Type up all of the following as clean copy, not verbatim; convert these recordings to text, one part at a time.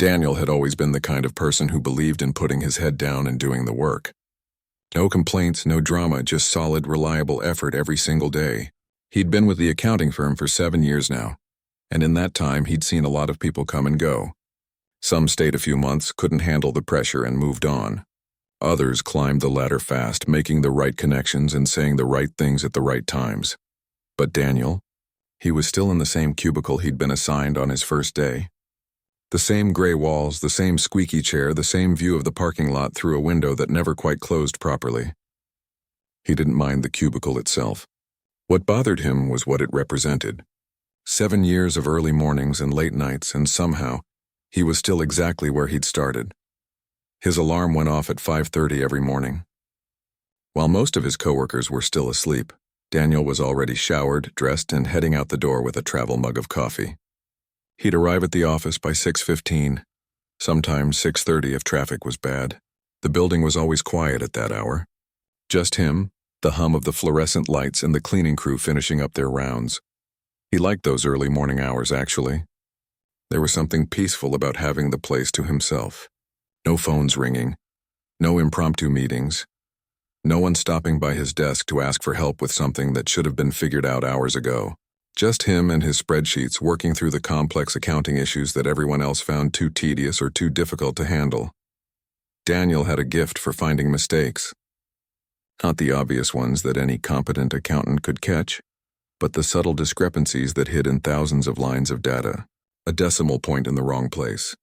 Daniel had always been the kind of person who believed in putting his head down and doing the work. No complaints, no drama, just solid, reliable effort every single day. He'd been with the accounting firm for 7 years now, and in that time he'd seen a lot of people come and go. Some stayed a few months, couldn't handle the pressure, and moved on. Others climbed the ladder fast, making the right connections and saying the right things at the right times. But Daniel, he was still in the same cubicle he'd been assigned on his first day. The same gray walls, the same squeaky chair, the same view of the parking lot through a window that never quite closed properly. He didn't mind the cubicle itself. What bothered him was what it represented. 7 years of early mornings and late nights, and somehow, he was still exactly where he'd started. His alarm went off at 5:30 every morning. While most of his coworkers were still asleep, Daniel was already showered, dressed, and heading out the door with a travel mug of coffee. He'd arrive at the office by 6:15, sometimes 6:30 if traffic was bad. The building was always quiet at that hour. Just him, the hum of the fluorescent lights, and the cleaning crew finishing up their rounds. He liked those early morning hours, actually. There was something peaceful about having the place to himself. No phones ringing, no impromptu meetings, no one stopping by his desk to ask for help with something that should have been figured out hours ago. Just him and his spreadsheets working through the complex accounting issues that everyone else found too tedious or too difficult to handle. Daniel had a gift for finding mistakes. Not the obvious ones that any competent accountant could catch, but the subtle discrepancies that hid in thousands of lines of data. A decimal point in the wrong place.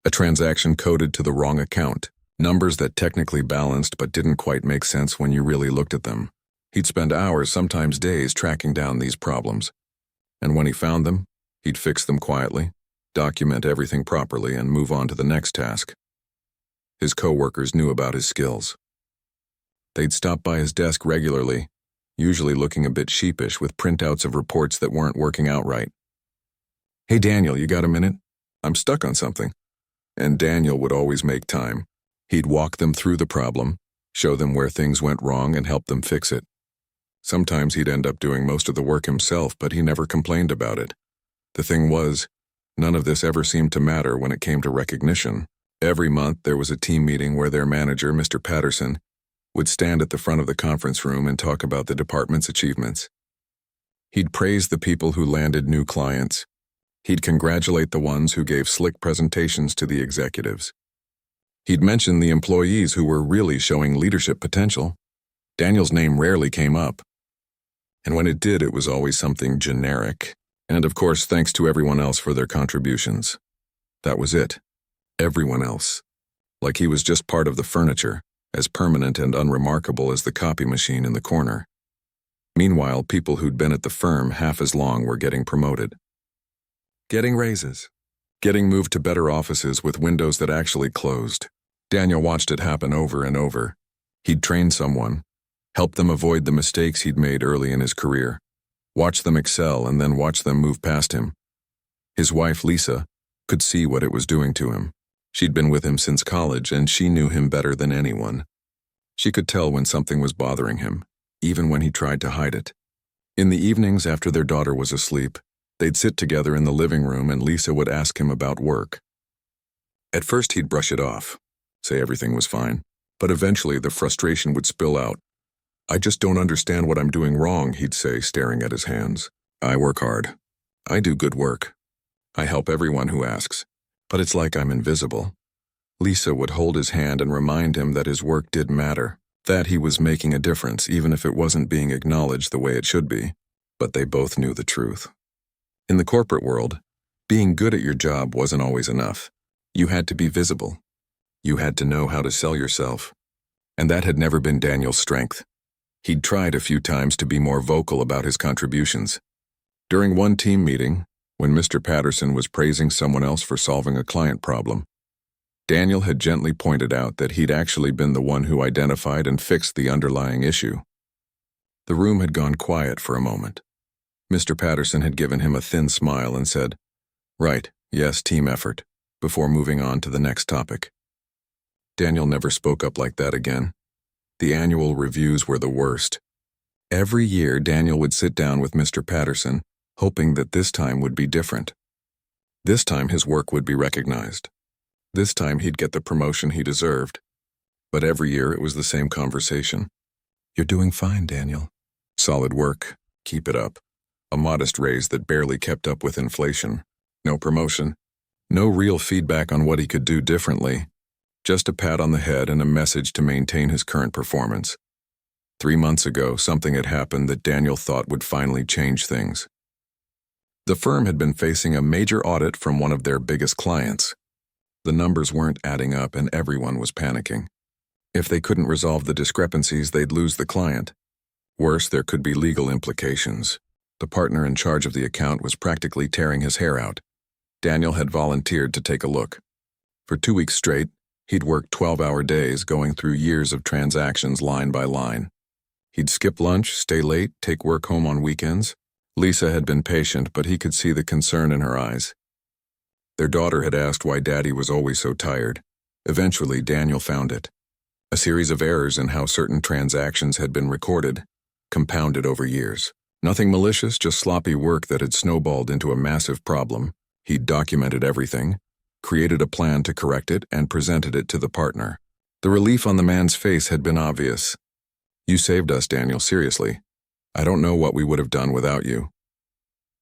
A transaction coded to the wrong account. Numbers that technically balanced but didn't quite make sense when you really looked at them. He'd spend hours, sometimes days, tracking down these problems. And when he found them, he'd fix them quietly, document everything properly, and move on to the next task. His coworkers knew about his skills. They'd stop by his desk regularly, usually looking a bit sheepish with printouts of reports that weren't working out right. "Hey Daniel, you got a minute? I'm stuck on something." And Daniel would always make time. He'd walk them through the problem, show them where things went wrong, and help them fix it. Sometimes he'd end up doing most of the work himself, but he never complained about it. The thing was, none of this ever seemed to matter when it came to recognition. Every month there was a team meeting where their manager, Mr. Patterson, would stand at the front of the conference room and talk about the department's achievements. He'd praise the people who landed new clients. He'd congratulate the ones who gave slick presentations to the executives. He'd mention the employees who were really showing leadership potential. Daniel's name rarely came up. And when it did, it was always something generic. And of course, thanks to everyone else for their contributions. That was it. Everyone else. Like he was just part of the furniture, as permanent and unremarkable as the copy machine in the corner. Meanwhile, people who'd been at the firm half as long were getting promoted. Getting raises. Getting moved to better offices with windows that actually closed. Daniel watched it happen over and over. He'd train someone, help them avoid the mistakes he'd made early in his career, watch them excel, and then watch them move past him. His wife, Lisa, could see what it was doing to him. She'd been with him since college, and she knew him better than anyone. She could tell when something was bothering him, even when he tried to hide it. In the evenings after their daughter was asleep, they'd sit together in the living room and Lisa would ask him about work. At first he'd brush it off, say everything was fine, but eventually the frustration would spill out. "I just don't understand what I'm doing wrong," he'd say, staring at his hands. "I work hard. I do good work. I help everyone who asks, but it's like I'm invisible." Lisa would hold his hand and remind him that his work did matter, that he was making a difference even if it wasn't being acknowledged the way it should be. But they both knew the truth. In the corporate world, being good at your job wasn't always enough. You had to be visible. You had to know how to sell yourself. And that had never been Daniel's strength. He'd tried a few times to be more vocal about his contributions. During one team meeting, when Mr. Patterson was praising someone else for solving a client problem, Daniel had gently pointed out that he'd actually been the one who identified and fixed the underlying issue. The room had gone quiet for a moment. Mr. Patterson had given him a thin smile and said, "Right, yes, team effort," before moving on to the next topic. Daniel never spoke up like that again. The annual reviews were the worst. Every year, Daniel would sit down with Mr. Patterson, hoping that this time would be different. This time his work would be recognized. This time he'd get the promotion he deserved. But every year it was the same conversation. "You're doing fine, Daniel. Solid work. Keep it up." A modest raise that barely kept up with inflation. No promotion. No real feedback on what he could do differently. Just a pat on the head and a message to maintain his current performance. 3 months ago, something had happened that Daniel thought would finally change things. The firm had been facing a major audit from one of their biggest clients. The numbers weren't adding up and everyone was panicking. If they couldn't resolve the discrepancies, they'd lose the client. Worse, there could be legal implications. The partner in charge of the account was practically tearing his hair out. Daniel had volunteered to take a look. For 2 weeks straight, he'd worked 12-hour days going through years of transactions line by line. He'd skip lunch, stay late, take work home on weekends. Lisa had been patient, but he could see the concern in her eyes. Their daughter had asked why Daddy was always so tired. Eventually, Daniel found it. A series of errors in how certain transactions had been recorded, compounded over years. Nothing malicious, just sloppy work that had snowballed into a massive problem. He'd documented everything, created a plan to correct it, and presented it to the partner. The relief on the man's face had been obvious. "You saved us, Daniel, seriously. I don't know what we would have done without you."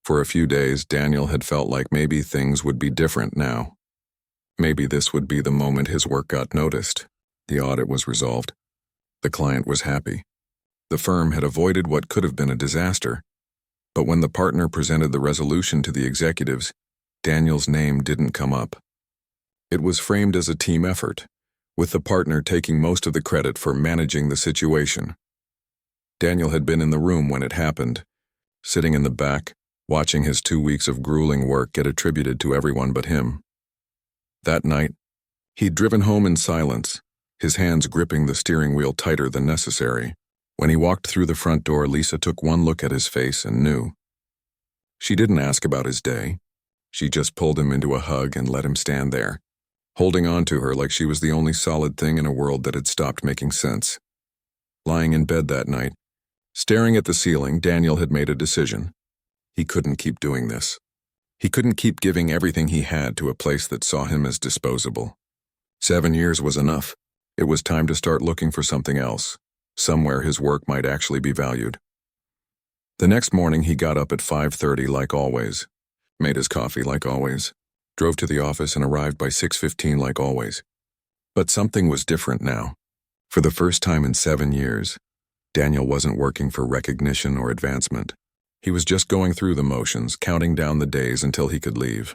For a few days, Daniel had felt like maybe things would be different now. Maybe this would be the moment his work got noticed. The audit was resolved. The client was happy. The firm had avoided what could have been a disaster. But when the partner presented the resolution to the executives, Daniel's name didn't come up. It was framed as a team effort, with the partner taking most of the credit for managing the situation. Daniel had been in the room when it happened, sitting in the back, watching his 2 weeks of grueling work get attributed to everyone but him. That night, he'd driven home in silence, his hands gripping the steering wheel tighter than necessary. When he walked through the front door, Lisa took one look at his face and knew. She didn't ask about his day. She just pulled him into a hug and let him stand there, holding on to her like she was the only solid thing in a world that had stopped making sense. Lying in bed that night, staring at the ceiling, Daniel had made a decision. He couldn't keep doing this. He couldn't keep giving everything he had to a place that saw him as disposable. 7 years was enough. It was time to start looking for something else, somewhere his work might actually be valued. The next morning he got up at 5:30 like always, made his coffee like always, drove to the office and arrived by 6:15 like always. But something was different now. For the first time in 7 years, Daniel wasn't working for recognition or advancement. He was just going through the motions, counting down the days until he could leave.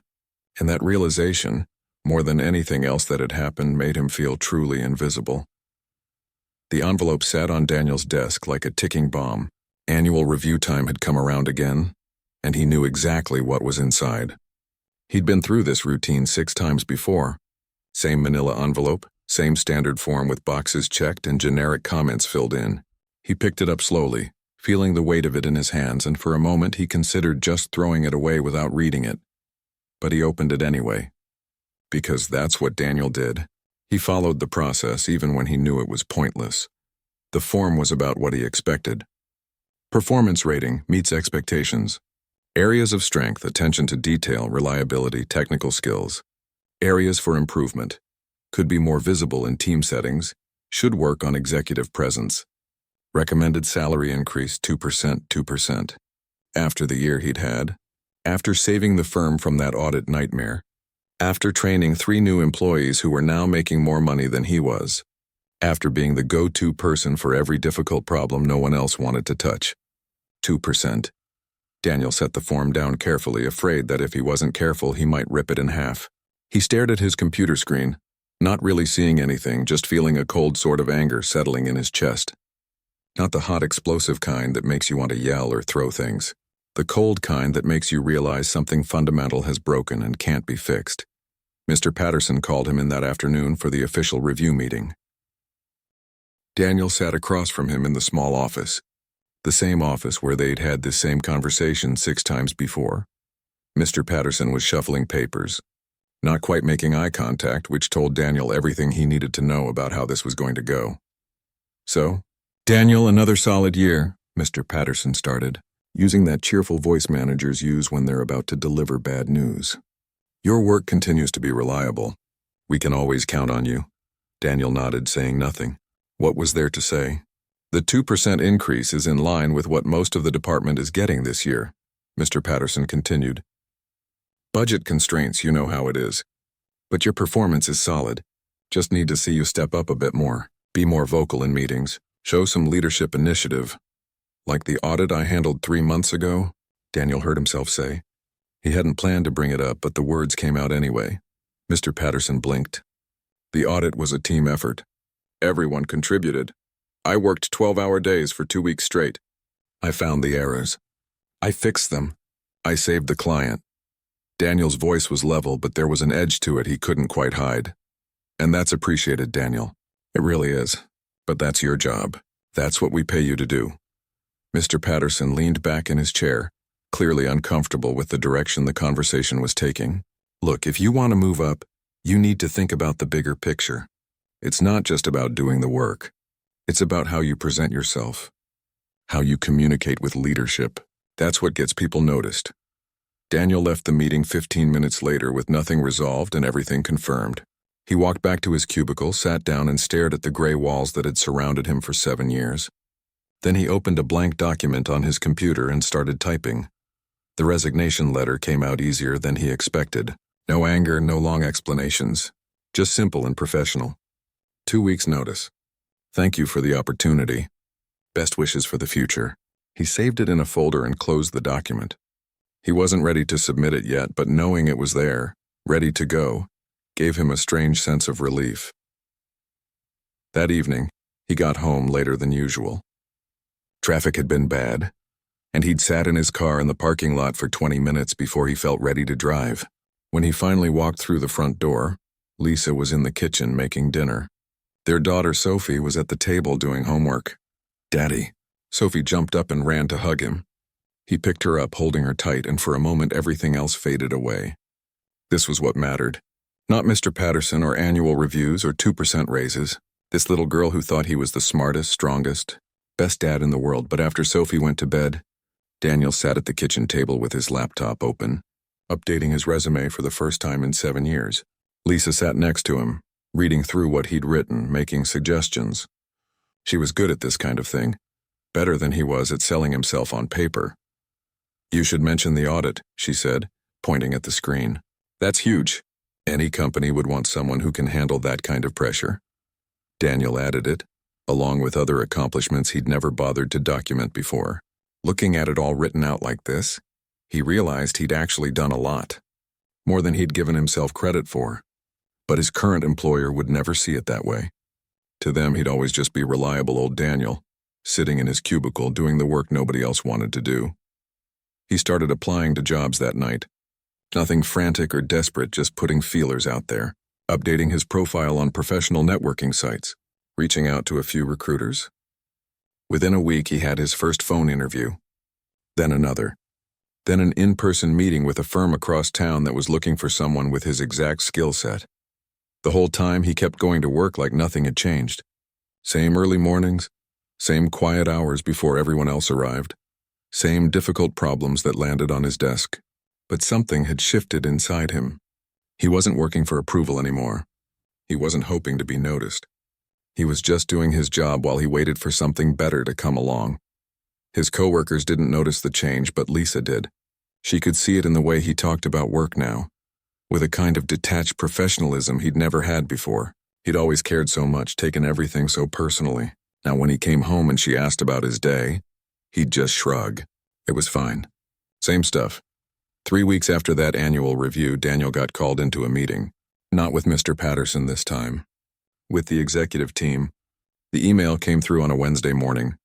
And that realization, more than anything else that had happened, made him feel truly invisible. The envelope sat on Daniel's desk like a ticking bomb. Annual review time had come around again, and he knew exactly what was inside. He'd been through this routine 6 times before. Same manila envelope, same standard form with boxes checked and generic comments filled in. He picked it up slowly, feeling the weight of it in his hands, and for a moment he considered just throwing it away without reading it. But he opened it anyway. Because that's what Daniel did. He followed the process even when he knew it was pointless. The form was about what he expected. Performance rating meets expectations. Areas of strength, attention to detail, reliability, technical skills. Areas for improvement. Could be more visible in team settings. Should work on executive presence. Recommended salary increase 2%. After the year he'd had. After saving the firm from that audit nightmare. After training 3 new employees who were now making more money than he was. After being the go-to person for every difficult problem no one else wanted to touch. 2%. Daniel set the form down carefully, afraid that if he wasn't careful he might rip it in half. He stared at his computer screen, not really seeing anything, just feeling a cold sort of anger settling in his chest. Not the hot explosive kind that makes you want to yell or throw things. The cold kind that makes you realize something fundamental has broken and can't be fixed. Mr. Patterson called him in that afternoon for the official review meeting. Daniel sat across from him in the small office. The same office where they'd had this same conversation 6 times before. Mr. Patterson was shuffling papers, not quite making eye contact, which told Daniel everything he needed to know about how this was going to go. "So, Daniel, another solid year," Mr. Patterson started, using that cheerful voice managers use when they're about to deliver bad news. "Your work continues to be reliable. We can always count on you. Daniel nodded, saying nothing. What was there to say? The 2% increase is in line with what most of the department is getting this year, Mr. Patterson continued. Budget constraints, you know how it is. But your performance is solid. Just need to see you step up a bit more. Be more vocal in meetings. Show some leadership initiative. Like the audit I handled 3 months ago, Daniel heard himself say. He hadn't planned to bring it up, but the words came out anyway. Mr. Patterson blinked. The audit was a team effort. Everyone contributed. I worked 12-hour days for 2 weeks straight. I found the errors. I fixed them. I saved the client. Daniel's voice was level, but there was an edge to it he couldn't quite hide. And that's appreciated, Daniel. It really is. But that's your job. That's what we pay you to do. Mr. Patterson leaned back in his chair, clearly uncomfortable with the direction the conversation was taking. Look, if you want to move up, you need to think about the bigger picture. It's not just about doing the work. It's about how you present yourself, how you communicate with leadership. That's what gets people noticed. Daniel left the meeting 15 minutes later with nothing resolved and everything confirmed. He walked back to his cubicle, sat down, and stared at the gray walls that had surrounded him for 7 years. Then he opened a blank document on his computer and started typing. The resignation letter came out easier than he expected. No anger, no long explanations. Just simple and professional. 2 weeks' notice. Thank you for the opportunity. Best wishes for the future. He saved it in a folder and closed the document. He wasn't ready to submit it yet, but knowing it was there, ready to go, gave him a strange sense of relief. That evening, he got home later than usual. Traffic had been bad, and he'd sat in his car in the parking lot for 20 minutes before he felt ready to drive. When he finally walked through the front door, Lisa was in the kitchen making dinner. Their daughter Sophie was at the table doing homework. Daddy. Sophie jumped up and ran to hug him. He picked her up, holding her tight, and for a moment everything else faded away. This was what mattered. Not Mr. Patterson or annual reviews or 2% raises. This little girl who thought he was the smartest, strongest, best dad in the world. But after Sophie went to bed, Daniel sat at the kitchen table with his laptop open, updating his resume for the first time in 7 years. Lisa sat next to him, reading through what he'd written, making suggestions. She was good at this kind of thing, better than he was at selling himself on paper. You should mention the audit, she said, pointing at the screen. That's huge. Any company would want someone who can handle that kind of pressure. Daniel added it, along with other accomplishments he'd never bothered to document before. Looking at it all written out like this, he realized he'd actually done a lot, more than he'd given himself credit for. But his current employer would never see it that way. To them, he'd always just be reliable old Daniel, sitting in his cubicle doing the work nobody else wanted to do. He started applying to jobs that night. Nothing frantic or desperate, just putting feelers out there, updating his profile on professional networking sites, reaching out to a few recruiters. Within a week, he had his first phone interview, then another, then an in-person meeting with a firm across town that was looking for someone with his exact skill set. The whole time, he kept going to work like nothing had changed. Same early mornings, same quiet hours before everyone else arrived, same difficult problems that landed on his desk. But something had shifted inside him. He wasn't working for approval anymore. He wasn't hoping to be noticed. He was just doing his job while he waited for something better to come along. His coworkers didn't notice the change, but Lisa did. She could see it in the way he talked about work now, with a kind of detached professionalism he'd never had before. He'd always cared so much, taken everything so personally. Now when he came home and she asked about his day, he'd just shrug. It was fine. Same stuff. 3 weeks after that annual review, Daniel got called into a meeting. Not with Mr. Patterson this time. With the executive team. The email came through on a Wednesday morning.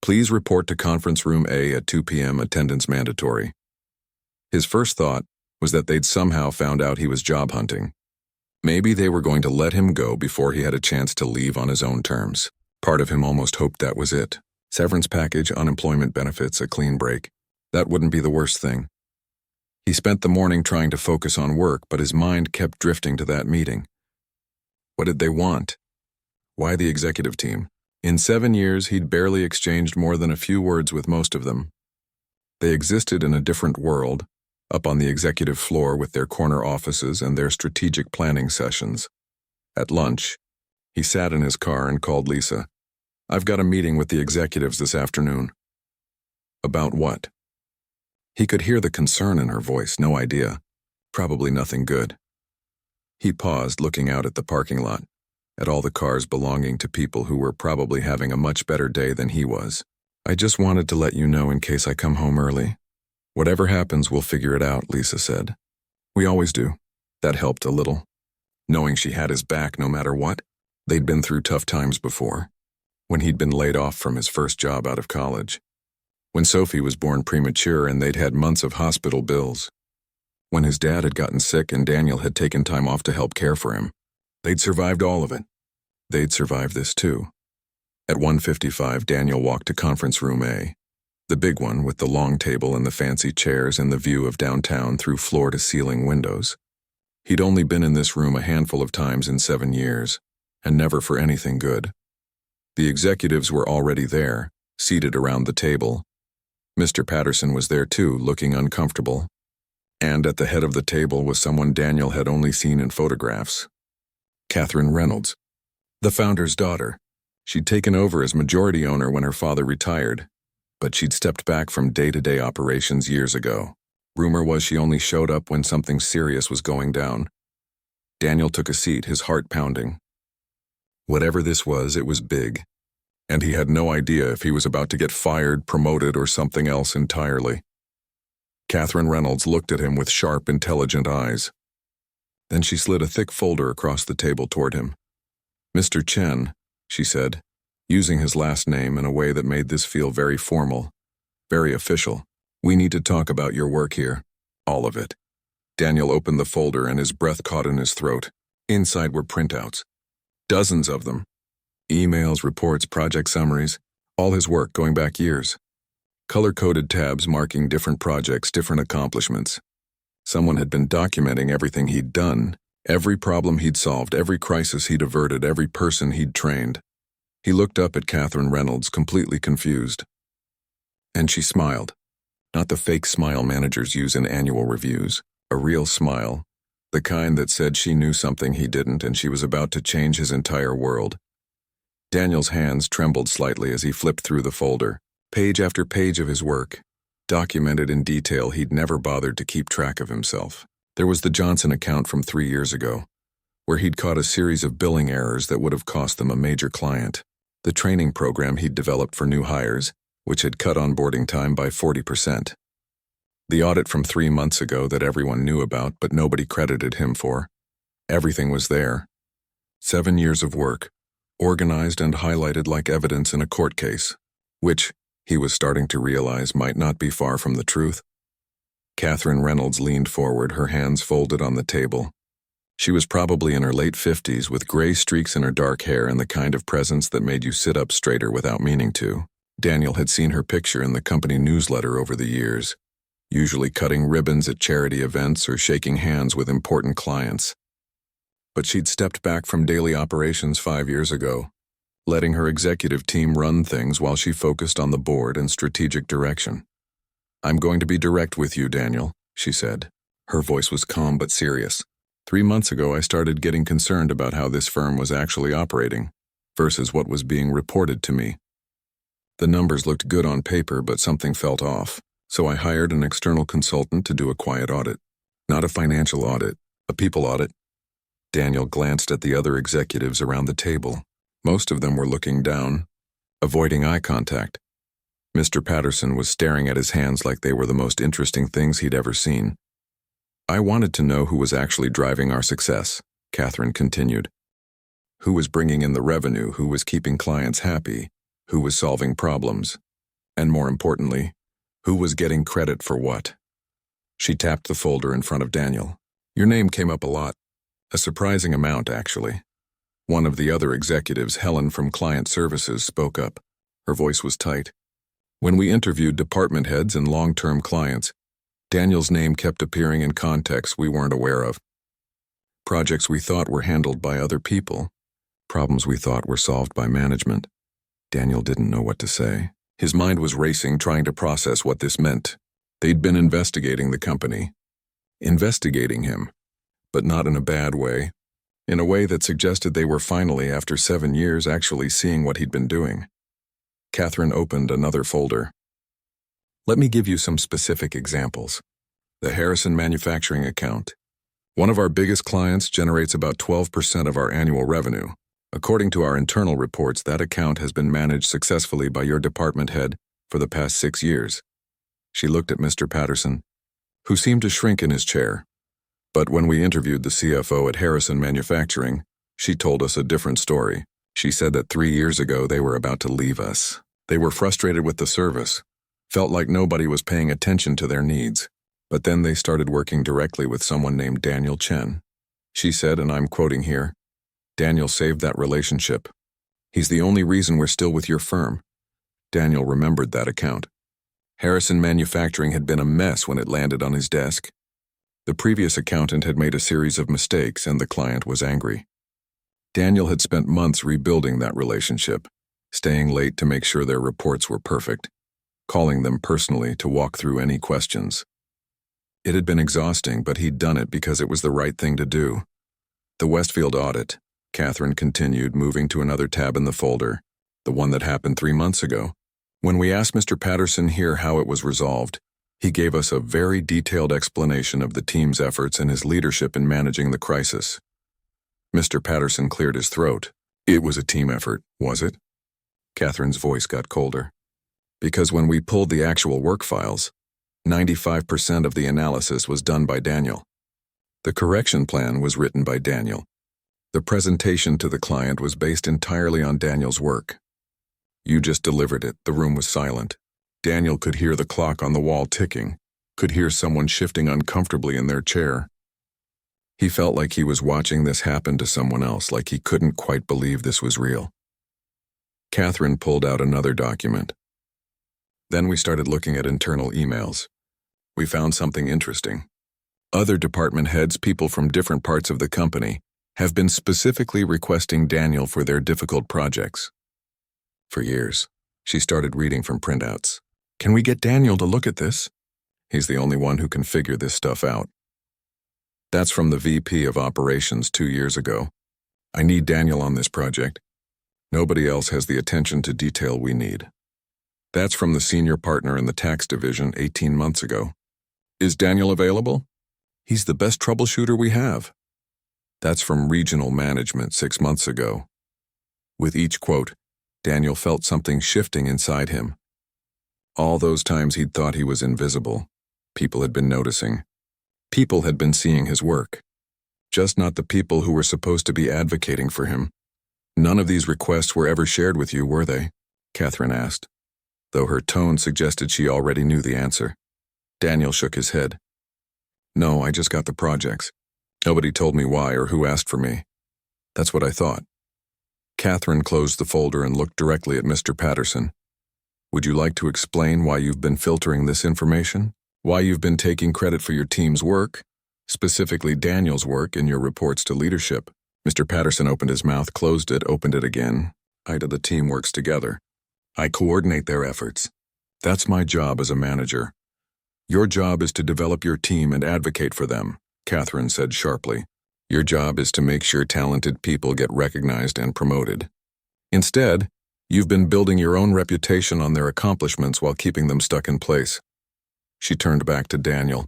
Please report to conference room A at 2 p.m. Attendance mandatory. His first thought was that they'd somehow found out he was job hunting. Maybe they were going to let him go before he had a chance to leave on his own terms. Part of him almost hoped that was it. Severance package, unemployment benefits, a clean break. That wouldn't be the worst thing. He spent the morning trying to focus on work, but his mind kept drifting to that meeting. What did they want? Why the executive team? In 7 years, he'd barely exchanged more than a few words with most of them. They existed in a different world, up on the executive floor with their corner offices and their strategic planning sessions. At lunch, he sat in his car and called Lisa. "I've got a meeting with the executives this afternoon." "About what?" He could hear the concern in her voice, no idea. Probably nothing good. He paused, looking out at the parking lot, at all the cars belonging to people who were probably having a much better day than he was. "I just wanted to let you know in case I come home early. Whatever happens, we'll figure it out," Lisa said. "We always do." That helped a little. Knowing she had his back no matter what, they'd been through tough times before. When he'd been laid off from his first job out of college. When Sophie was born premature and they'd had months of hospital bills. When his dad had gotten sick and Daniel had taken time off to help care for him. They'd survived all of it. They'd survived this too. At 1:55, Daniel walked to conference room A, the big one with the long table and the fancy chairs and the view of downtown through floor-to-ceiling windows. He'd only been in this room a handful of times in 7 years, and never for anything good. The executives were already there, seated around the table. Mr. Patterson was there too, looking uncomfortable. And at the head of the table was someone Daniel had only seen in photographs. Catherine Reynolds, the founder's daughter. She'd taken over as majority owner when her father retired, but she'd stepped back from day-to-day operations years ago. Rumor was she only showed up when something serious was going down. Daniel took a seat, his heart pounding. Whatever this was, it was big, and he had no idea if he was about to get fired, promoted, or something else entirely. Catherine Reynolds looked at him with sharp, intelligent eyes. Then she slid a thick folder across the table toward him. "Mr. Chen," she said, using his last name in a way that made this feel very formal, very official. "We need to talk about your work here. All of it." Daniel opened the folder and his breath caught in his throat. Inside were printouts. Dozens of them. Emails, reports, project summaries, all his work going back years. Color-coded tabs marking different projects, different accomplishments. Someone had been documenting everything he'd done, every problem he'd solved, every crisis he'd averted, every person he'd trained. He looked up at Catherine Reynolds, completely confused. And she smiled. Not the fake smile managers use in annual reviews. A real smile. The kind that said she knew something he didn't and she was about to change his entire world. Daniel's hands trembled slightly as he flipped through the folder. Page after page of his work, documented in detail he'd never bothered to keep track of himself. There was the Johnson account from 3 years ago, where he'd caught a series of billing errors that would have cost them a major client. The training program he'd developed for new hires, which had cut onboarding time by 40%. The audit from 3 months ago that everyone knew about but nobody credited him for. Everything was there. 7 years of work, organized and highlighted like evidence in a court case, which, he was starting to realize, might not be far from the truth. Catherine Reynolds leaned forward, her hands folded on the table. She was probably in her late 50s with gray streaks in her dark hair and the kind of presence that made you sit up straighter without meaning to. Daniel had seen her picture in the company newsletter over the years, usually cutting ribbons at charity events or shaking hands with important clients. But she'd stepped back from daily operations 5 years ago, letting her executive team run things while she focused on the board and strategic direction. "I'm going to be direct with you, Daniel," she said. Her voice was calm but serious. 3 months ago, I started getting concerned about how this firm was actually operating versus what was being reported to me. The numbers looked good on paper, but something felt off, so I hired an external consultant to do a quiet audit. Not a financial audit, a people audit. Daniel glanced at the other executives around the table. Most of them were looking down, avoiding eye contact. Mr. Patterson was staring at his hands like they were the most interesting things he'd ever seen. "I wanted to know who was actually driving our success," Catherine continued. "Who was bringing in the revenue, who was keeping clients happy, who was solving problems, and more importantly, who was getting credit for what." She tapped the folder in front of Daniel. "Your name came up a lot. A surprising amount, actually." One of the other executives, Helen from Client Services, spoke up. Her voice was tight. "When we interviewed department heads and long-term clients, Daniel's name kept appearing in contexts we weren't aware of. Projects we thought were handled by other people, problems we thought were solved by management." Daniel didn't know what to say. His mind was racing, trying to process what this meant. They'd been investigating the company. Investigating him, but not in a bad way. in a way that suggested they were finally, after 7 years, actually seeing what he'd been doing. Catherine opened another folder. Let me give you some specific examples. The Harrison Manufacturing account. One of our biggest clients generates about 12% of our annual revenue. According to our internal reports, that account has been managed successfully by your department head for the past 6 years. She looked at Mr. Patterson, who seemed to shrink in his chair. But when we interviewed the CFO at Harrison Manufacturing, she told us a different story. She said that 3 years ago they were about to leave us. They were frustrated with the service, felt like nobody was paying attention to their needs. But then they started working directly with someone named Daniel Chen. She said, and I'm quoting here, "Daniel saved that relationship. He's the only reason we're still with your firm." Daniel remembered that account. Harrison Manufacturing had been a mess when it landed on his desk. The previous accountant had made a series of mistakes and the client was angry. Daniel had spent months rebuilding that relationship, staying late to make sure their reports were perfect, calling them personally to walk through any questions. It had been exhausting, but he'd done it because it was the right thing to do. The Westfield audit, Catherine continued, moving to another tab in the folder, the one that happened 3 months ago. When we asked Mr. Patterson here how it was resolved, he gave us a very detailed explanation of the team's efforts and his leadership in managing the crisis. Mr. Patterson cleared his throat. It was a team effort, was it? Catherine's voice got colder. Because when we pulled the actual work files, 95% of the analysis was done by Daniel. The correction plan was written by Daniel. The presentation to the client was based entirely on Daniel's work. You just delivered it. The room was silent. Daniel could hear the clock on the wall ticking, could hear someone shifting uncomfortably in their chair. He felt like he was watching this happen to someone else, like he couldn't quite believe this was real. Catherine pulled out another document. Then we started looking at internal emails. We found something interesting. Other department heads, people from different parts of the company, have been specifically requesting Daniel for their difficult projects. For years, she started reading from printouts. Can we get Daniel to look at this? He's the only one who can figure this stuff out. That's from the VP of Operations 2 years ago. I need Daniel on this project. Nobody else has the attention to detail we need. That's from the senior partner in the tax division 18 months ago. Is Daniel available? He's the best troubleshooter we have. That's from regional management 6 months ago. With each quote, Daniel felt something shifting inside him. All those times he'd thought he was invisible, people had been noticing. People had been seeing his work. Just not the people who were supposed to be advocating for him. None of these requests were ever shared with you, were they? Catherine asked, though her tone suggested she already knew the answer. Daniel shook his head. No, I just got the projects. Nobody told me why or who asked for me. That's what I thought. Catherine closed the folder and looked directly at Mr. Patterson. Would you like to explain why you've been filtering this information? Why you've been taking credit for your team's work, specifically Daniel's work, in your reports to leadership? Mr. Patterson opened his mouth, closed it, opened it again. The team works together. I coordinate their efforts. That's my job as a manager. Your job is to develop your team and advocate for them, Catherine said sharply. Your job is to make sure talented people get recognized and promoted. Instead, you've been building your own reputation on their accomplishments while keeping them stuck in place. She turned back to Daniel.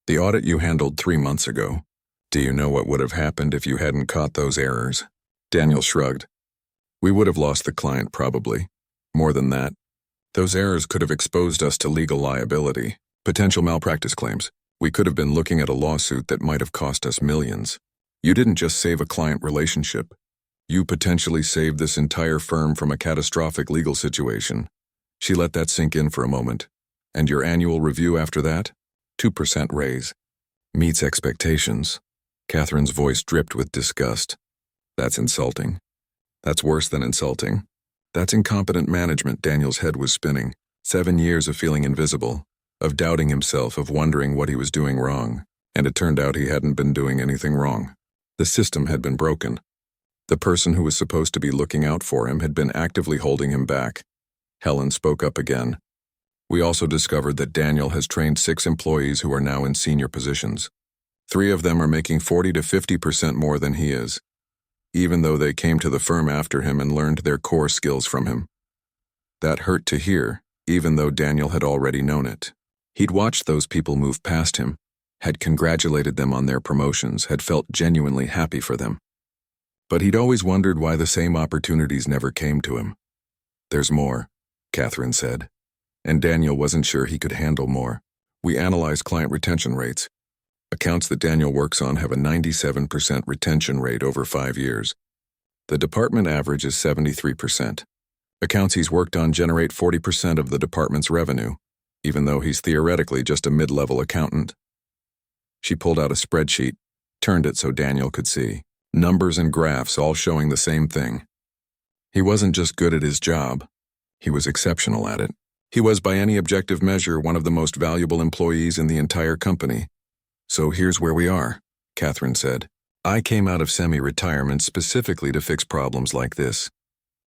The audit you handled 3 months ago. Do you know what would have happened if you hadn't caught those errors? Daniel shrugged. We would have lost the client, probably. More than that, those errors could have exposed us to legal liability, potential malpractice claims. We could have been looking at a lawsuit that might have cost us millions. You didn't just save a client relationship. You potentially saved this entire firm from a catastrophic legal situation. She let that sink in for a moment. And your annual review after that? 2% raise. Meets expectations. Catherine's voice dripped with disgust. That's insulting. That's worse than insulting. That's incompetent management. Daniel's head was spinning. 7 years of feeling invisible, of doubting himself, of wondering what he was doing wrong. And it turned out he hadn't been doing anything wrong. The system had been broken. The person who was supposed to be looking out for him had been actively holding him back. Helen spoke up again. We also discovered that Daniel has trained 6 employees who are now in senior positions. 3 of them are making 40 to 50% more than he is. even though they came to the firm after him and learned their core skills from him. That hurt to hear, even though Daniel had already known it. He'd watched those people move past him, had congratulated them on their promotions, had felt genuinely happy for them. But he'd always wondered why the same opportunities never came to him. "There's more," Catherine said. And Daniel wasn't sure he could handle more. "We analyzed client retention rates. Accounts that Daniel works on have a 97% retention rate over 5 years. The department average is 73%. Accounts he's worked on generate 40% of the department's revenue, even though he's theoretically just a mid-level accountant." She pulled out a spreadsheet, turned it so Daniel could see. Numbers and graphs all showing the same thing. He wasn't just good at his job, he was exceptional at it. He was, by any objective measure, one of the most valuable employees in the entire company. "So here's where we are," Catherine said. "I came out of semi-retirement specifically to fix problems like this.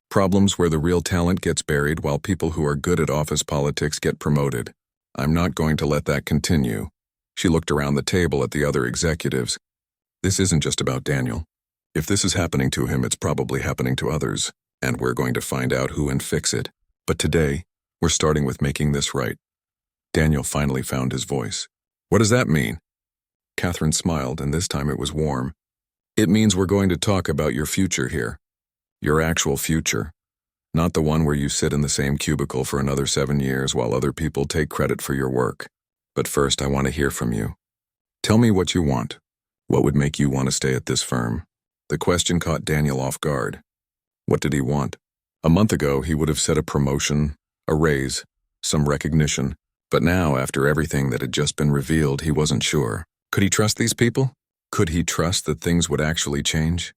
Problems where the real talent gets buried while people who are good at office politics get promoted. I'm not going to let that continue." She looked around the table at the other executives. "This isn't just about Daniel. If this is happening to him, it's probably happening to others, and we're going to find out who and fix it. But today, we're starting with making this right." Daniel finally found his voice. "What does that mean?" Catherine smiled, and this time it was warm. "It means we're going to talk about your future here. Your actual future. Not the one where you sit in the same cubicle for another 7 years while other people take credit for your work. But first, I want to hear from you. Tell me what you want. What would make you want to stay at this firm?" The question caught Daniel off guard. What did he want? A month ago, he would have said a promotion, a raise, some recognition. But now, after everything that had just been revealed, he wasn't sure. Could he trust these people? Could he trust that things would actually change?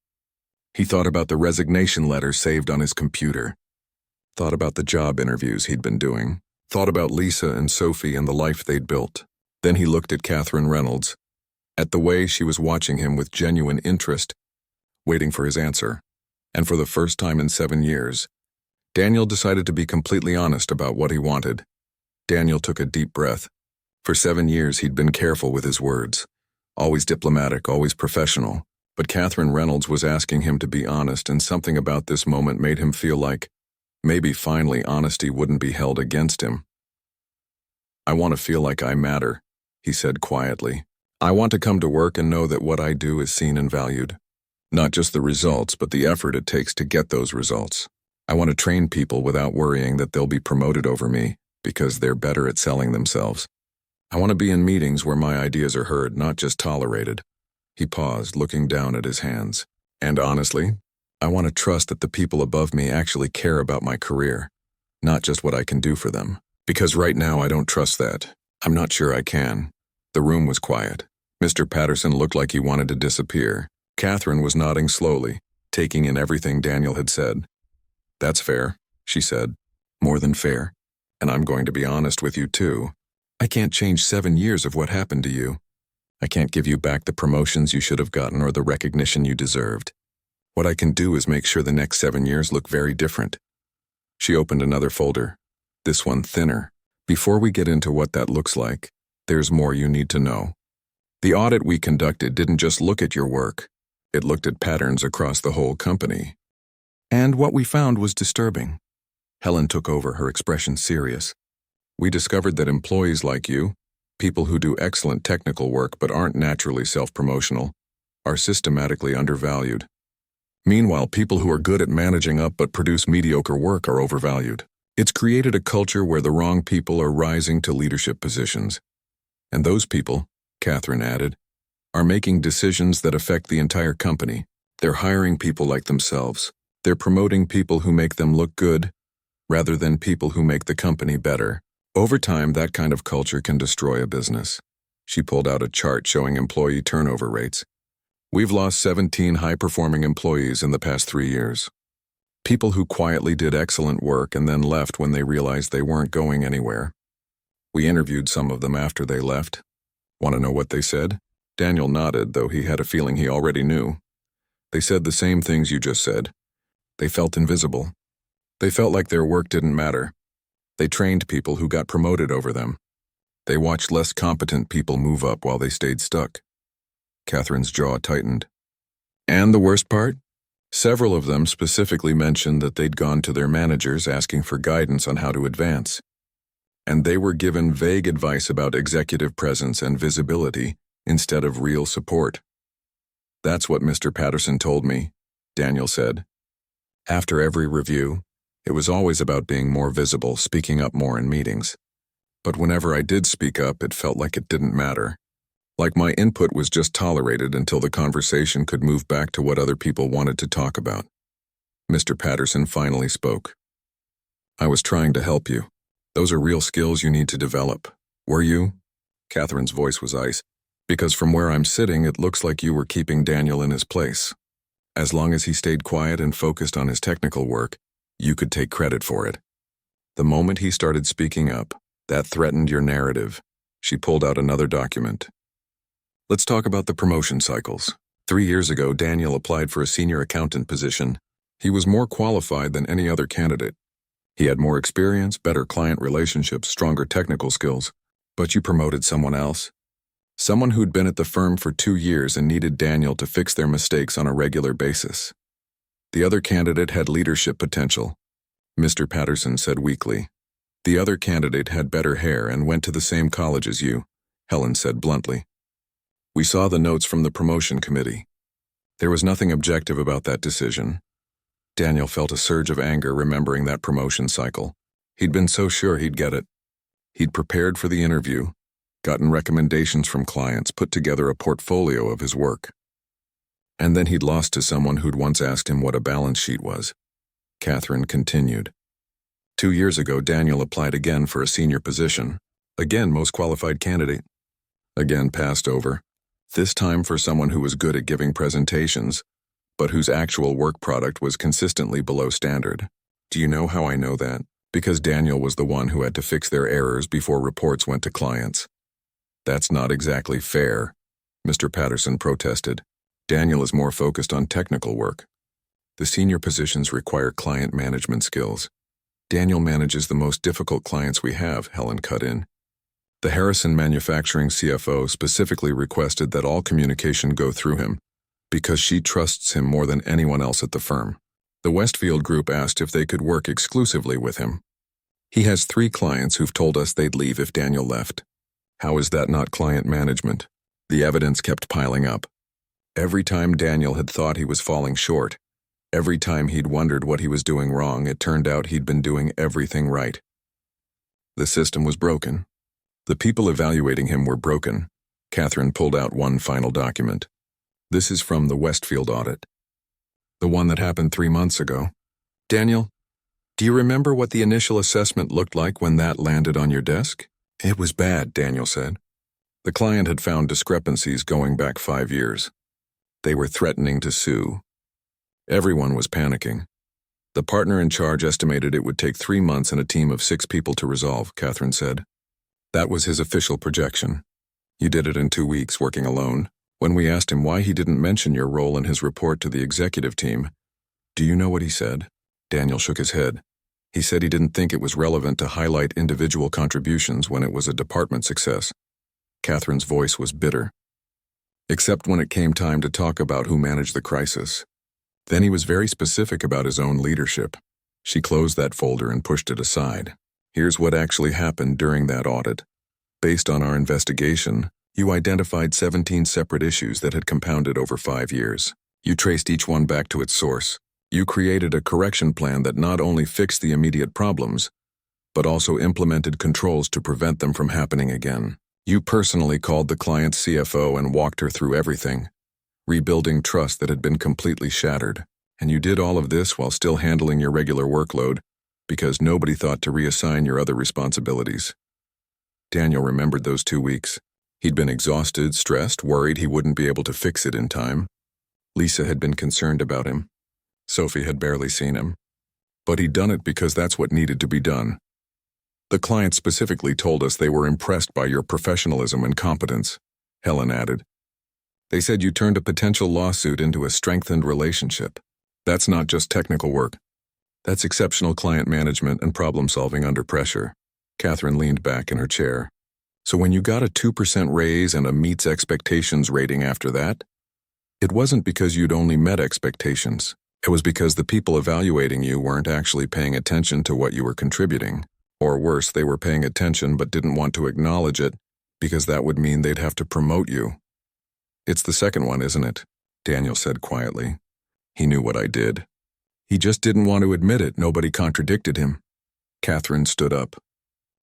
He thought about the resignation letter saved on his computer. Thought about the job interviews he'd been doing. Thought about Lisa and Sophie and the life they'd built. Then he looked at Catherine Reynolds, at the way she was watching him with genuine interest, waiting for his answer. And for the first time in 7 years, Daniel decided to be completely honest about what he wanted. Daniel took a deep breath. For 7 years, he'd been careful with his words. Always diplomatic, always professional. But Catherine Reynolds was asking him to be honest, and something about this moment made him feel like maybe finally honesty wouldn't be held against him. "I want to feel like I matter," he said quietly. "I want to come to work and know that what I do is seen and valued. Not just the results, but the effort it takes to get those results. I want to train people without worrying that they'll be promoted over me because they're better at selling themselves. I want to be in meetings where my ideas are heard, not just tolerated." He paused, looking down at his hands. "And honestly, I want to trust that the people above me actually care about my career, not just what I can do for them. Because right now I don't trust that. I'm not sure I can." The room was quiet. Mr. Patterson looked like he wanted to disappear. Catherine was nodding slowly, taking in everything Daniel had said. "That's fair," she said. "More than fair. And I'm going to be honest with you too. I can't change 7 years of what happened to you. I can't give you back the promotions you should have gotten or the recognition you deserved. What I can do is make sure the next 7 years look very different." She opened another folder, this one thinner. "Before we get into what that looks like, there's more you need to know. The audit we conducted didn't just look at your work. It looked at patterns across the whole company. And what we found was disturbing." Helen took over, her expression serious. "We discovered that employees like you, people who do excellent technical work but aren't naturally self-promotional, are systematically undervalued. Meanwhile, people who are good at managing up but produce mediocre work are overvalued. It's created a culture where the wrong people are rising to leadership positions. And those people," Catherine added, "are making decisions that affect the entire company. They're hiring people like themselves. They're promoting people who make them look good, rather than people who make the company better. Over time, that kind of culture can destroy a business." She pulled out a chart showing employee turnover rates. "We've lost 17 high-performing employees in the past 3 years. People who quietly did excellent work and then left when they realized they weren't going anywhere. We interviewed some of them after they left. Want to know what they said?" Daniel nodded, though he had a feeling he already knew. "They said the same things you just said. They felt invisible. They felt like their work didn't matter. They trained people who got promoted over them. They watched less competent people move up while they stayed stuck." Catherine's jaw tightened. "And the worst part? Several of them specifically mentioned that they'd gone to their managers asking for guidance on how to advance, and they were given vague advice about executive presence and visibility instead of real support. "That's what Mr. Patterson told me," Daniel said. "After every review, it was always about being more visible, speaking up more in meetings. But whenever I did speak up, it felt like it didn't matter. Like my input was just tolerated until the conversation could move back to what other people wanted to talk about." Mr. Patterson finally spoke. "I was trying to help you. Those are real skills you need to develop. Were you?" Catherine's voice was ice. "Because from where I'm sitting, it looks like you were keeping Daniel in his place. As long as he stayed quiet and focused on his technical work, you could take credit for it. The moment he started speaking up, that threatened your narrative." She pulled out another document. "Let's talk about the promotion cycles. 3 years ago, Daniel applied for a senior accountant position. He was more qualified than any other candidate. He had more experience, better client relationships, stronger technical skills. But you promoted someone else. Someone who'd been at the firm for 2 years and needed Daniel to fix their mistakes on a regular basis. The other candidate had leadership potential," Mr. Patterson said weakly. "The other candidate had better hair and went to the same college as you," Helen said bluntly. "We saw the notes from the promotion committee. There was nothing objective about that decision." Daniel felt a surge of anger remembering that promotion cycle. He'd been so sure he'd get it. He'd prepared for the interview, gotten recommendations from clients, put together a portfolio of his work. And then he'd lost to someone who'd once asked him what a balance sheet was. Catherine continued. 2 years ago, Daniel applied again for a senior position. Again, most qualified candidate. Again, passed over. This time for someone who was good at giving presentations, but whose actual work product was consistently below standard. Do you know how I know that? Because Daniel was the one who had to fix their errors before reports went to clients. "That's not exactly fair," Mr. Patterson protested. "Daniel is more focused on technical work. The senior positions require client management skills. Daniel manages the most difficult clients we have," Helen cut in. "The Harrison Manufacturing CFO specifically requested that all communication go through him, because she trusts him more than anyone else at the firm. The Westfield Group asked if they could work exclusively with him. He has 3 clients who've told us they'd leave if Daniel left. How is that not client management?" The evidence kept piling up. Every time Daniel had thought he was falling short, every time he'd wondered what he was doing wrong, it turned out he'd been doing everything right. The system was broken. The people evaluating him were broken. Catherine pulled out one final document. "This is from the Westfield audit. The one that happened 3 months ago. Daniel, do you remember what the initial assessment looked like when that landed on your desk?" "It was bad," Daniel said. The client had found discrepancies going back 5 years. They were threatening to sue. Everyone was panicking. The partner in charge estimated it would take 3 months and a team of 6 people to resolve, Catherine said. That was his official projection. You did it in 2 weeks, working alone. When we asked him why he didn't mention your role in his report to the executive team, do you know what he said? Daniel shook his head. He said he didn't think it was relevant to highlight individual contributions when it was a department success. Catherine's voice was bitter. Except when it came time to talk about who managed the crisis. Then he was very specific about his own leadership. She closed that folder and pushed it aside. Here's what actually happened during that audit. Based on our investigation, you identified 17 separate issues that had compounded over 5 years. You traced each one back to its source. You created a correction plan that not only fixed the immediate problems, but also implemented controls to prevent them from happening again. You personally called the client's CFO and walked her through everything, rebuilding trust that had been completely shattered. And you did all of this while still handling your regular workload, because nobody thought to reassign your other responsibilities. Daniel remembered those 2 weeks. He'd been exhausted, stressed, worried he wouldn't be able to fix it in time. Lisa had been concerned about him. Sophie had barely seen him. But he'd done it because that's what needed to be done. The client specifically told us they were impressed by your professionalism and competence, Helen added. They said you turned a potential lawsuit into a strengthened relationship. That's not just technical work. That's exceptional client management and problem-solving under pressure. Catherine leaned back in her chair. So when you got a 2% raise and a meets expectations rating after that, it wasn't because you'd only met expectations. It was because the people evaluating you weren't actually paying attention to what you were contributing. Or worse, they were paying attention but didn't want to acknowledge it because that would mean they'd have to promote you. It's the second one, isn't it? Daniel said quietly. He knew what I did. He just didn't want to admit it. Nobody contradicted him. Catherine stood up.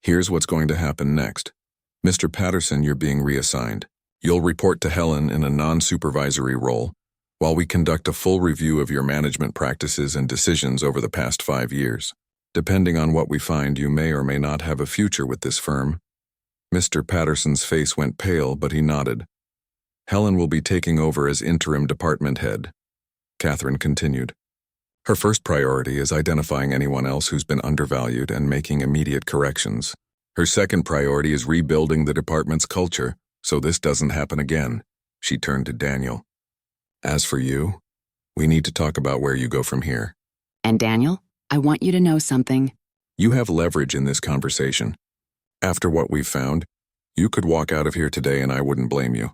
Here's what's going to happen next. Mr. Patterson, you're being reassigned. You'll report to Helen in a non-supervisory role while we conduct a full review of your management practices and decisions over the past 5 years. Depending on what we find, you may or may not have a future with this firm. Mr. Patterson's face went pale, but he nodded. Helen will be taking over as interim department head. Catherine continued. Her first priority is identifying anyone else who's been undervalued and making immediate corrections. Her second priority is rebuilding the department's culture, so this doesn't happen again. She turned to Daniel. As for you, we need to talk about where you go from here. And Daniel, I want you to know something. You have leverage in this conversation. After what we've found, you could walk out of here today and I wouldn't blame you.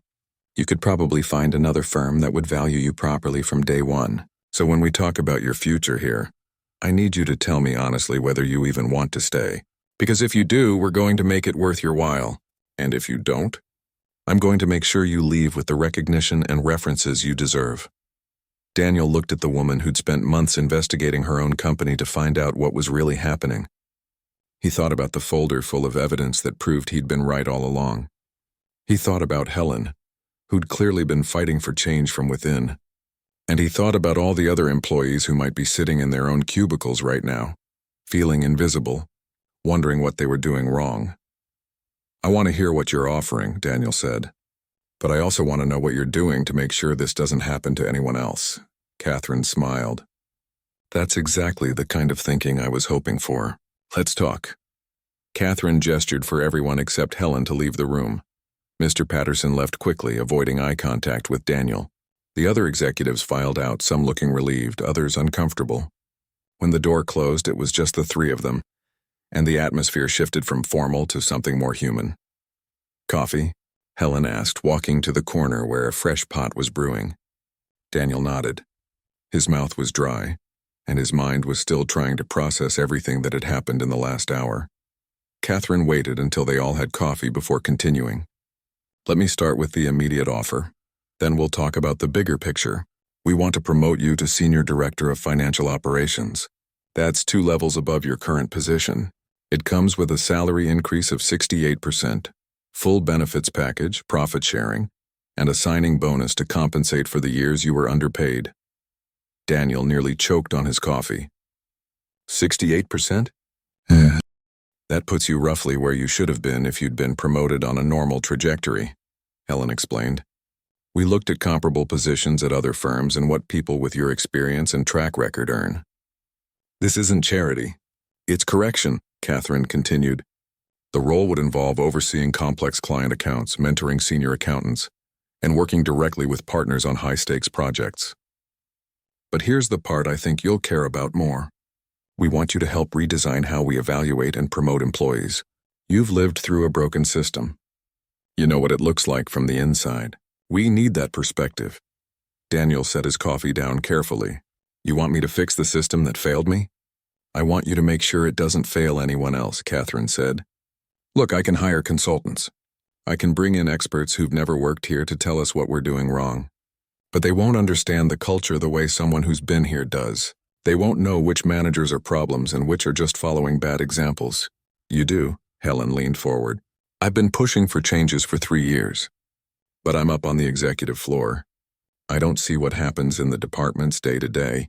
You could probably find another firm that would value you properly from day one. So when we talk about your future here, I need you to tell me honestly whether you even want to stay. Because if you do, we're going to make it worth your while. And if you don't, I'm going to make sure you leave with the recognition and references you deserve. Daniel looked at the woman who'd spent months investigating her own company to find out what was really happening. He thought about the folder full of evidence that proved he'd been right all along. He thought about Helen, who'd clearly been fighting for change from within. And he thought about all the other employees who might be sitting in their own cubicles right now, feeling invisible, wondering what they were doing wrong. I want to hear what you're offering, Daniel said. But I also want to know what you're doing to make sure this doesn't happen to anyone else. Catherine smiled. That's exactly the kind of thinking I was hoping for. Let's talk. Catherine gestured for everyone except Helen to leave the room. Mr. Patterson left quickly, avoiding eye contact with Daniel. The other executives filed out, some looking relieved, others uncomfortable. When the door closed, it was just the three of them, and the atmosphere shifted from formal to something more human. Coffee? Helen asked, walking to the corner where a fresh pot was brewing. Daniel nodded. His mouth was dry, and his mind was still trying to process everything that had happened in the last hour. Catherine waited until they all had coffee before continuing. Let me start with the immediate offer. Then we'll talk about the bigger picture. We want to promote you to Senior Director of Financial Operations. That's 2 levels above your current position. It comes with a salary increase of 68%, full benefits package, profit sharing, and a signing bonus to compensate for the years you were underpaid. Daniel nearly choked on his coffee. 68%? Yeah. That puts you roughly where you should have been if you'd been promoted on a normal trajectory, Helen explained. We looked at comparable positions at other firms and what people with your experience and track record earn. This isn't charity. It's correction, Catherine continued. The role would involve overseeing complex client accounts, mentoring senior accountants, and working directly with partners on high-stakes projects. But here's the part I think you'll care about more. We want you to help redesign how we evaluate and promote employees. You've lived through a broken system. You know what it looks like from the inside. We need that perspective. Daniel set his coffee down carefully. You want me to fix the system that failed me? I want you to make sure it doesn't fail anyone else, Catherine said. Look, I can hire consultants. I can bring in experts who've never worked here to tell us what we're doing wrong. But they won't understand the culture the way someone who's been here does. They won't know which managers are problems and which are just following bad examples. You do, Helen leaned forward. I've been pushing for changes for 3 years. But I'm up on the executive floor. I don't see what happens in the departments day to day.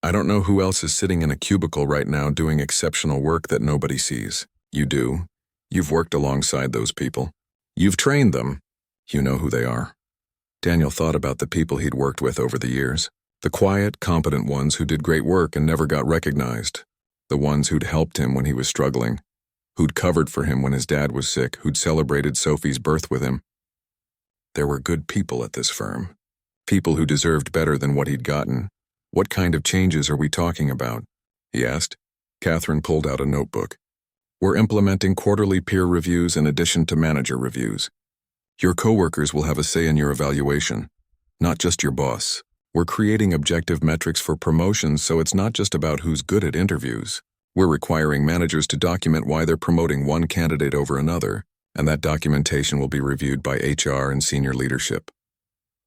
I don't know who else is sitting in a cubicle right now doing exceptional work that nobody sees. You do. You've worked alongside those people. You've trained them. You know who they are. Daniel thought about the people he'd worked with over the years. The quiet, competent ones who did great work and never got recognized. The ones who'd helped him when he was struggling. Who'd covered for him when his dad was sick. Who'd celebrated Sophie's birth with him. There were good people at this firm. People who deserved better than what he'd gotten. What kind of changes are we talking about? He asked. Catherine pulled out a notebook. We're implementing quarterly peer reviews in addition to manager reviews. Your coworkers will have a say in your evaluation, not just your boss. We're creating objective metrics for promotions, so it's not just about who's good at interviews. We're requiring managers to document why they're promoting one candidate over another, and that documentation will be reviewed by HR and senior leadership.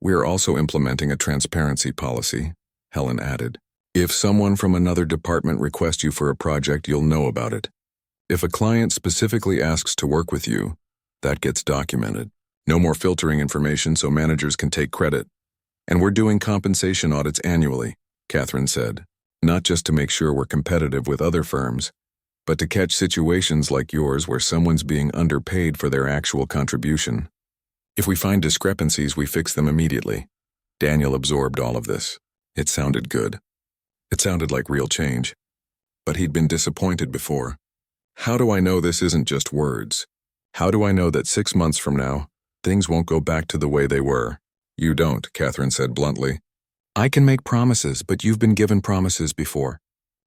We are also implementing a transparency policy," Helen added. "If someone from another department requests you for a project, you'll know about it. If a client specifically asks to work with you, that gets documented. No more filtering information so managers can take credit. And we're doing compensation audits annually," Catherine said, "not just to make sure we're competitive with other firms, but to catch situations like yours where someone's being underpaid for their actual contribution. If we find discrepancies, we fix them immediately." Daniel absorbed all of this. It sounded good. It sounded like real change. But he'd been disappointed before. How do I know this isn't just words? How do I know that 6 months from now, things won't go back to the way they were? "You don't," Catherine said bluntly. "I can make promises, but you've been given promises before.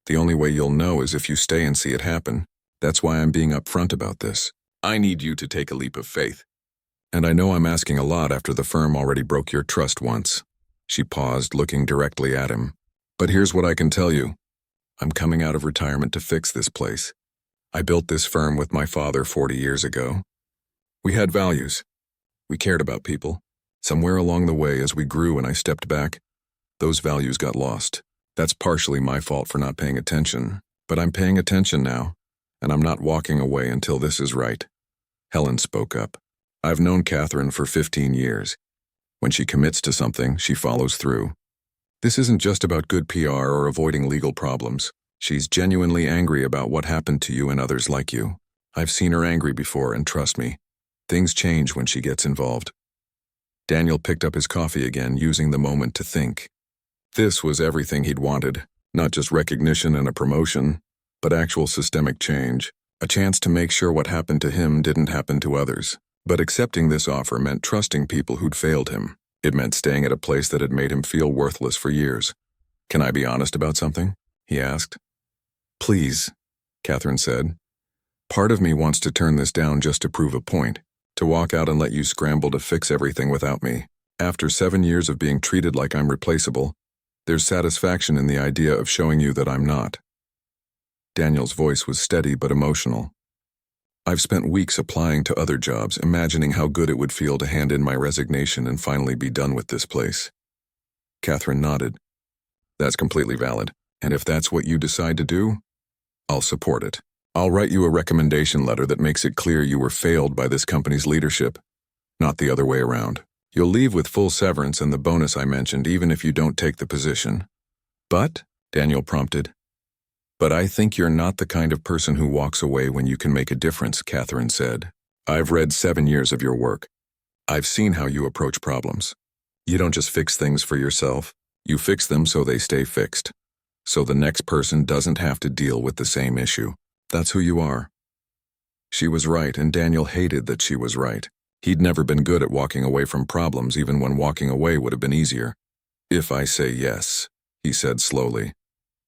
The only way you'll know is if you stay and see it happen. That's why I'm being upfront about this. I need you to take a leap of faith. And I know I'm asking a lot after the firm already broke your trust once." She paused, looking directly at him. "But here's what I can tell you. I'm coming out of retirement to fix this place. I built this firm with my father 40 years ago. We had values. We cared about people. Somewhere along the way, as we grew and I stepped back, those values got lost. That's partially my fault for not paying attention, but I'm paying attention now, and I'm not walking away until this is right." Helen spoke up. "I've known Catherine for 15 years. When she commits to something, she follows through. This isn't just about good PR or avoiding legal problems. She's genuinely angry about what happened to you and others like you. I've seen her angry before, and trust me, things change when she gets involved." Daniel picked up his coffee again, using the moment to think. This was everything he'd wanted, not just recognition and a promotion, but actual systemic change, a chance to make sure what happened to him didn't happen to others. But accepting this offer meant trusting people who'd failed him. It meant staying at a place that had made him feel worthless for years. "Can I be honest about something?" he asked. "Please," Catherine said. "Part of me wants to turn this down just to prove a point, to walk out and let you scramble to fix everything without me. After 7 years of being treated like I'm replaceable, there's satisfaction in the idea of showing you that I'm not." Daniel's voice was steady but emotional. "I've spent weeks applying to other jobs, imagining how good it would feel to hand in my resignation and finally be done with this place." Catherine nodded. "That's completely valid, and if that's what you decide to do, I'll support it. I'll write you a recommendation letter that makes it clear you were failed by this company's leadership, not the other way around. You'll leave with full severance and the bonus I mentioned, even if you don't take the position." "But," Daniel prompted. "But I think you're not the kind of person who walks away when you can make a difference," Catherine said. "I've read 7 years of your work. I've seen how you approach problems. You don't just fix things for yourself. You fix them so they stay fixed, so the next person doesn't have to deal with the same issue. That's who you are." She was right, and Daniel hated that she was right. He'd never been good at walking away from problems, even when walking away would have been easier. "If I say yes," he said slowly,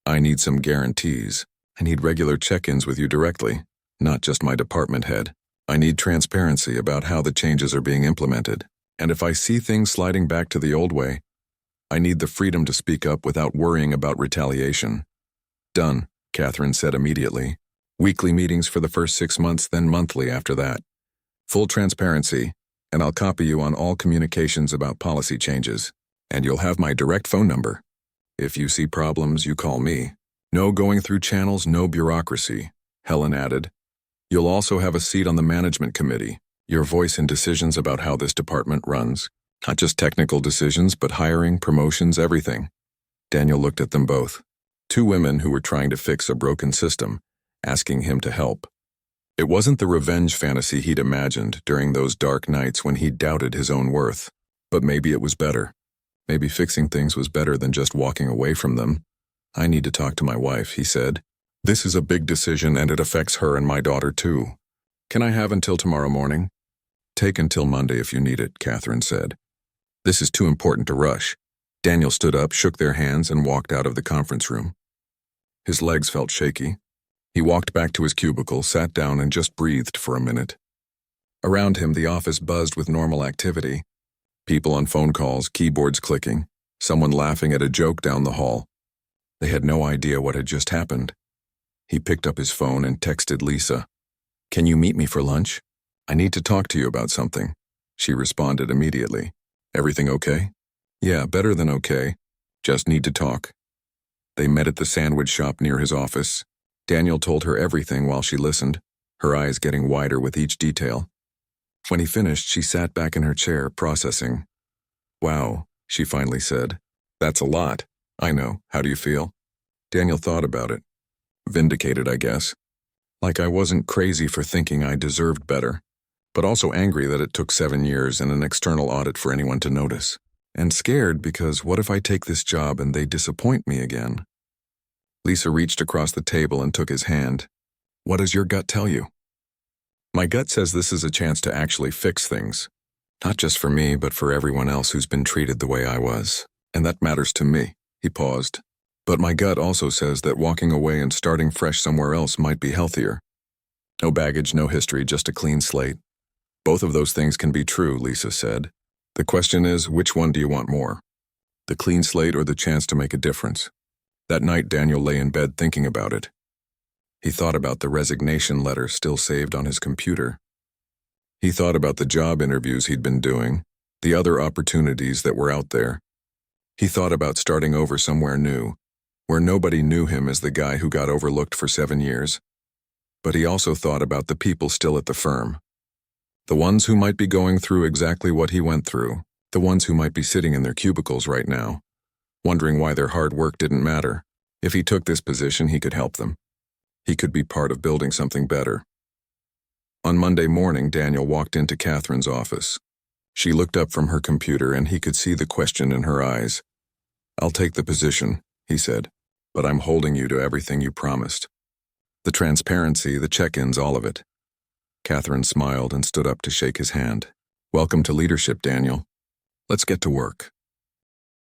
"I need some guarantees. I need regular check-ins with you directly, not just my department head. I need transparency about how the changes are being implemented. And if I see things sliding back to the old way, I need the freedom to speak up without worrying about retaliation." "Done," Catherine said immediately. "Weekly meetings for the first 6 months, then monthly after that. Full transparency, and I'll copy you on all communications about policy changes. And you'll have my direct phone number. If you see problems, you call me. No going through channels, no bureaucracy," Helen added. "You'll also have a seat on the management committee, your voice in decisions about how this department runs. Not just technical decisions, but hiring, promotions, everything." Daniel looked at them both. Two women who were trying to fix a broken system, asking him to help. It wasn't the revenge fantasy he'd imagined during those dark nights when he doubted his own worth. But maybe it was better. Maybe fixing things was better than just walking away from them. "I need to talk to my wife," he said. "This is a big decision and it affects her and my daughter too. Can I have until tomorrow morning?" "Take until Monday if you need it," Catherine said. "This is too important to rush." Daniel stood up, shook their hands, and walked out of the conference room. His legs felt shaky. He walked back to his cubicle, sat down, and just breathed for a minute. Around him, the office buzzed with normal activity. People on phone calls, keyboards clicking, someone laughing at a joke down the hall. They had no idea what had just happened. He picked up his phone and texted Lisa. "Can you meet me for lunch? I need to talk to you about something." She responded immediately. "Everything okay?" "Yeah, better than okay. Just need to talk." They met at the sandwich shop near his office. Daniel told her everything while she listened, her eyes getting wider with each detail. When he finished, she sat back in her chair, processing. "Wow," she finally said. "That's a lot. I know. How do you feel?" Daniel thought about it. Vindicated, I guess. Like I wasn't crazy for thinking I deserved better, but also angry that it took 7 years and an external audit for anyone to notice. And scared because what if I take this job and they disappoint me again? Lisa reached across the table and took his hand. "What does your gut tell you?" "My gut says this is a chance to actually fix things. Not just for me, but for everyone else who's been treated the way I was. And that matters to me." He paused. "But my gut also says that walking away and starting fresh somewhere else might be healthier. No baggage, no history, just a clean slate." "Both of those things can be true," Lisa said. "The question is, which one do you want more? The clean slate or the chance to make a difference?" That night, Daniel lay in bed thinking about it. He thought about the resignation letter still saved on his computer. He thought about the job interviews he'd been doing, the other opportunities that were out there. He thought about starting over somewhere new, where nobody knew him as the guy who got overlooked for 7 years. But he also thought about the people still at the firm. The ones who might be going through exactly what he went through, the ones who might be sitting in their cubicles right now, wondering why their hard work didn't matter. If he took this position, he could help them. He could be part of building something better. On Monday morning, Daniel walked into Catherine's office. She looked up from her computer and he could see the question in her eyes. "I'll take the position," he said, "but I'm holding you to everything you promised. The transparency, the check-ins, all of it." Catherine smiled and stood up to shake his hand. "Welcome to leadership, Daniel. Let's get to work."